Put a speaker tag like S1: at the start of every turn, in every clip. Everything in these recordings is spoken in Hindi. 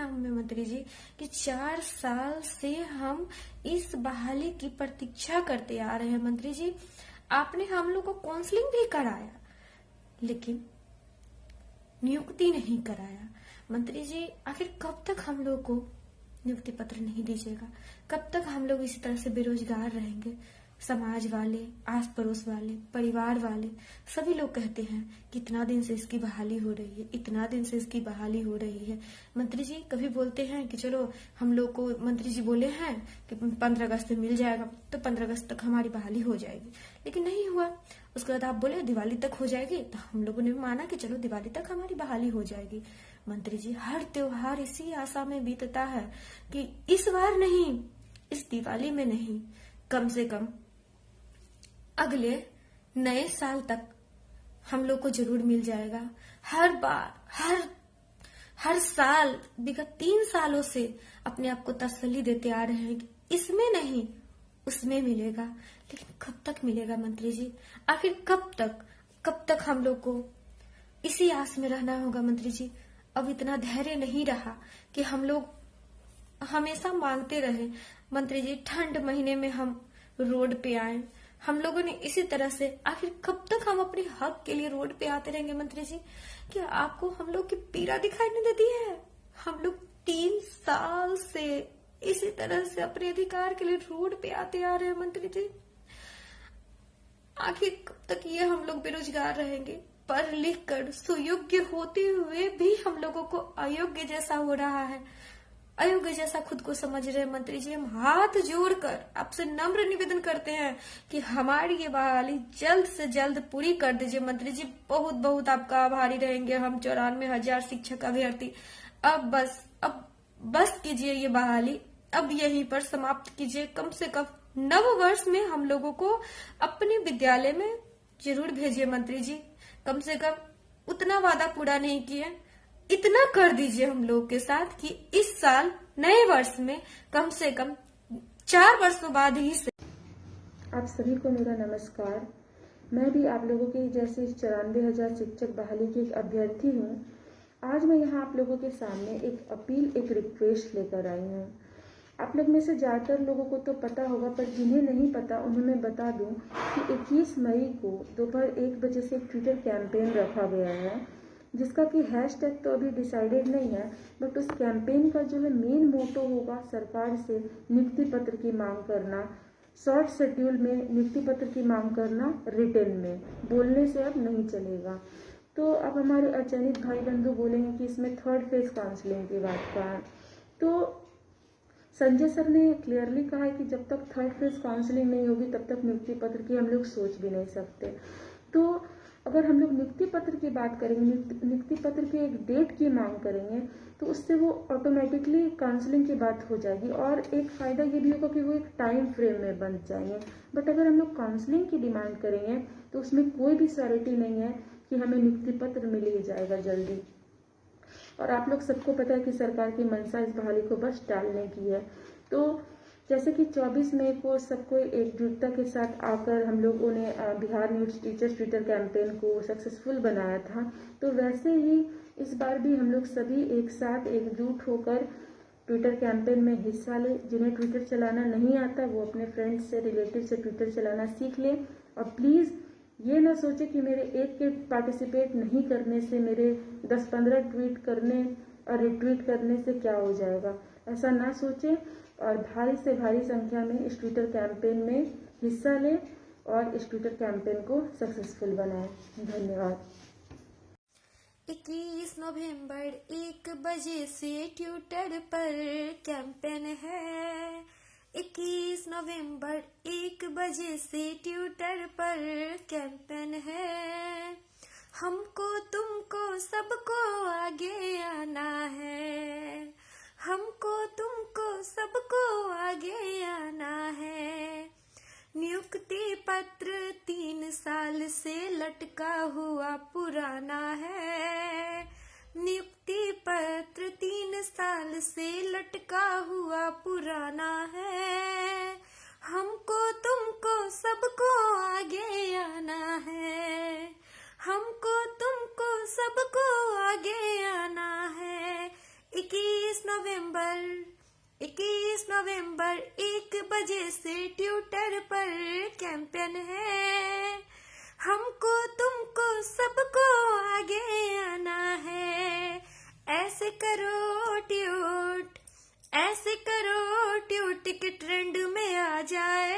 S1: हमें मंत्री जी कि 4 साल से हम इस बहाली की प्रतीक्षा करते आ रहे हैं मंत्री जी। आपने हम लोग को काउंसलिंग भी कराया लेकिन नियुक्ति नहीं कराया। मंत्री जी आखिर कब तक हम लोग को नियुक्ति पत्र नहीं दीजिएगा? कब तक हम लोग इसी तरह से बेरोजगार रहेंगे? समाज वाले, आस पड़ोस वाले, परिवार वाले सभी लोग कहते हैं कि इतना दिन से इसकी बहाली हो रही है, इतना दिन से इसकी बहाली हो रही है। मंत्री जी कभी बोलते हैं कि चलो हम लोग को, मंत्री जी बोले हैं कि 15 अगस्त में मिल जाएगा तो 15 अगस्त तक हमारी बहाली हो जाएगी, लेकिन नहीं हुआ। उसके बाद आप बोले दिवाली तक हो जाएगी, तो हम लोगों ने माना कि चलो दिवाली तक हमारी बहाली हो जाएगी। मंत्री जी हर त्योहार इसी आशा में बीतता है कि इस बार नहीं, इस दिवाली में नहीं, कम से कम अगले नए साल तक हम लोग को जरूर मिल जाएगा। हर बार हर साल विगत 3 सालों से अपने आप को तसल्ली देते आ रहे हैं कि इसमें नहीं उसमें मिलेगा, लेकिन कब तक मिलेगा मंत्री जी? आखिर कब तक हम लोग को इसी आस में रहना होगा मंत्री जी? अब इतना धैर्य नहीं रहा कि हम लोग हमेशा मांगते रहे मंत्री जी। ठंड महीने में हम रोड पे आए, हम लोगों ने इसी तरह से, आखिर कब तक हम अपने हक के लिए रोड पे आते रहेंगे मंत्री जी? क्या आपको हम लोग की पीड़ा दिखाई नहीं देती है? हम लोग 3 साल से इसी तरह से अपने अधिकार के लिए रोड पे आते आ रहे हैं मंत्री जी। आखिर कब तक ये हम लोग बेरोजगार रहेंगे? पढ़ लिख कर सुयोग्य होते हुए भी हम लोगों को अयोग्य जैसा हो रहा है, अयोग्य जैसा खुद को समझ रहे हैं मंत्री जी। हम हाथ जोड़कर आपसे नम्र निवेदन करते हैं कि हमारी ये बहाली जल्द से जल्द पूरी कर दीजिए मंत्री जी। बहुत बहुत आपका आभारी रहेंगे हम 94,000 शिक्षक अभ्यर्थी। अब बस कीजिए ये बहाली, अब यहीं पर समाप्त कीजिए। कम से कम नव वर्ष में हम लोगों को अपने विद्यालय में जरूर भेजिए मंत्री जी। कम से कम उतना वादा पूरा नहीं किए, इतना कर दीजिए हम लोग के साथ कि इस साल नए वर्ष में कम से कम 4 वर्षों बाद ही से।
S2: आप सभी को मेरा नमस्कार। मैं भी आप लोगों के जैसे 94,000 शिक्षक बहाली की एक अभ्यर्थी हूँ। आज मैं यहाँ आप लोगों के सामने एक अपील, एक रिक्वेस्ट लेकर आई हूँ। आप लोग में से ज़्यादातर लोगों को तो पता होगा, पर जिन्हें नहीं पता उन्हें मैं बता दूँ कि 21 मई को दोपहर 1 बजे से एक ट्विटर कैंपेन रखा गया है, जिसका कि हैशटैग तो अभी डिसाइडेड नहीं है, बट उस कैंपेन का जो है मेन मोटो होगा सरकार से नियुक्ति पत्र की मांग करना, शॉर्ट शेड्यूल में नियुक्ति पत्र की मांग करना, रिटर्न में, बोलने से अब नहीं चलेगा। तो अब हमारे अचयनित भाई बंधु बोलेंगे कि इसमें 3rd फेज काउंसलिंग की बात का है। तो संजय सर ने क्लियरली कहा है कि जब तक 3rd फेज काउंसलिंग नहीं होगी तब तक नियुक्ति पत्र की हम लोग सोच भी नहीं सकते। तो अगर हम लोग नियुक्ति पत्र की बात करेंगे, नियुक्ति पत्र की एक डेट की मांग करेंगे, तो उससे वो ऑटोमेटिकली काउंसलिंग की बात हो जाएगी और एक फ़ायदा ये भी होगा कि वो एक टाइम फ्रेम में बन जाएंगे। बट अगर हम लोग काउंसलिंग की डिमांड करेंगे तो उसमें कोई भी श्योरिटी नहीं है कि हमें नियुक्ति पत्र मिल ही जाएगा जल्दी। और आप लोग सबको पता है कि सरकार की मंशा इस बहाली को बस टालने की है। तो जैसे कि 24 मई को सबको एकजुटता के साथ आकर हम लोगों ने Bihar news teachers Twitter campaign को सक्सेसफुल बनाया था, तो वैसे ही इस बार भी हम लोग सभी एक साथ एकजुट होकर ट्विटर कैंपेन में हिस्सा लें। जिन्हें ट्विटर चलाना नहीं आता वो अपने फ्रेंड्स से, रिलेटिव से ट्विटर चलाना सीख लें। और प्लीज़ ये ना सोचे कि मेरे एक के पार्टिसिपेट नहीं करने से, मेरे 10-15 ट्वीट करने और रिट्वीट करने से क्या हो जाएगा, ऐसा ना सोचें और भारी से भारी संख्या में इस ट्विटर कैंपेन में हिस्सा लें और इस ट्विटर कैंपेन को सक्सेसफुल बनाएं। धन्यवाद।
S1: 21 नवंबर 1 बजे से ट्विटर पर कैंपेन है। 21 नवंबर 1 बजे से ट्विटर पर कैंपेन है। हमको तुमको सबको आगे आना है, हमको तुमको सबको आगे आना है। नियुक्ति पत्र 3 साल से लटका हुआ पुराना है। नियुक्ति पत्र 3 साल से लटका हुआ पुराना है। हमको तुमको सबको आगे आना है, हमको तुमको सबको आगे आना है। 21 नवंबर 1 बजे से ट्विटर पर कैंपेन है। हमको तुमको सबको आगे आना है। ऐसे करो ट्यूट के ट्रेंड में आ जाए।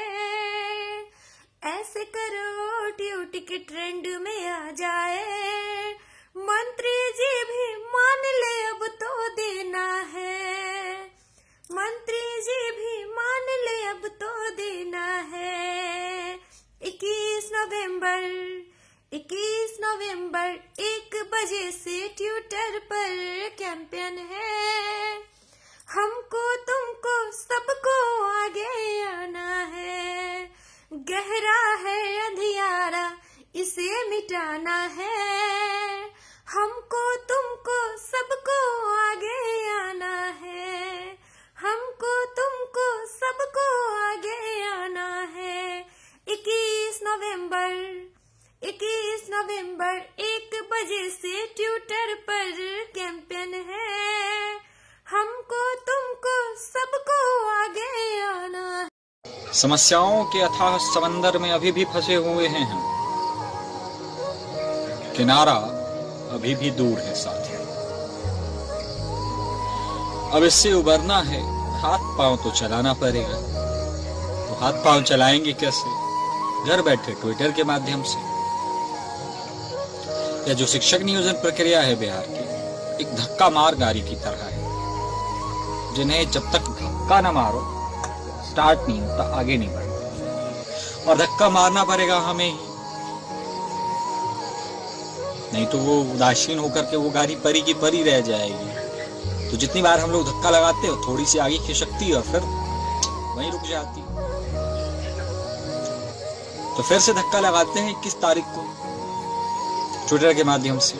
S1: ऐसे करो ट्यूट के ट्रेंड में आ जाए। मंत्री जी भी मान ले अब तो देना है। मंत्री जी भी मान ले अब तो देना है। 21 नवंबर 1 बजे से ट्विटर पर कैंपेन है। हमको तुमको सबको आगे आना है। गहरा है अंधियारा इसे मिटाना है। हमको तुमको सबको आगे आना है। हमको तुमको सबको आगे आना है। 21 नवंबर 1 बजे से ट्विटर पर कैंपेन है। हमको तुमको सबको आगे आना है।
S3: समस्याओं के अथाह समंदर में अभी भी फंसे हुए हैं हम। किनारा अभी भी दूर है साथियों। अब इससे उबरना है, हाथ पांव तो चलाना पड़ेगा। तो हाथ पांव चलाएंगे कैसे? घर बैठे ट्विटर के माध्यम से। यह जो शिक्षक नियोजन प्रक्रिया है बिहार की, एक धक्का मार गाड़ी की तरह है, जिन्हें जब तक धक्का न मारो स्टार्ट नहीं होता, आगे नहीं बढ़ता। और धक्का मारना पड़ेगा हमें ही, नहीं तो वो उदासीन होकर के वो गाड़ी परी की परी रह जाएगी। तो जितनी बार हम लोग धक्का लगाते हो, थोड़ी सी आगे खिसकती है और फिर वहीं रुक जाती। तो फिर से धक्का लगाते हैं 21 तारीख को ट्विटर के माध्यम से।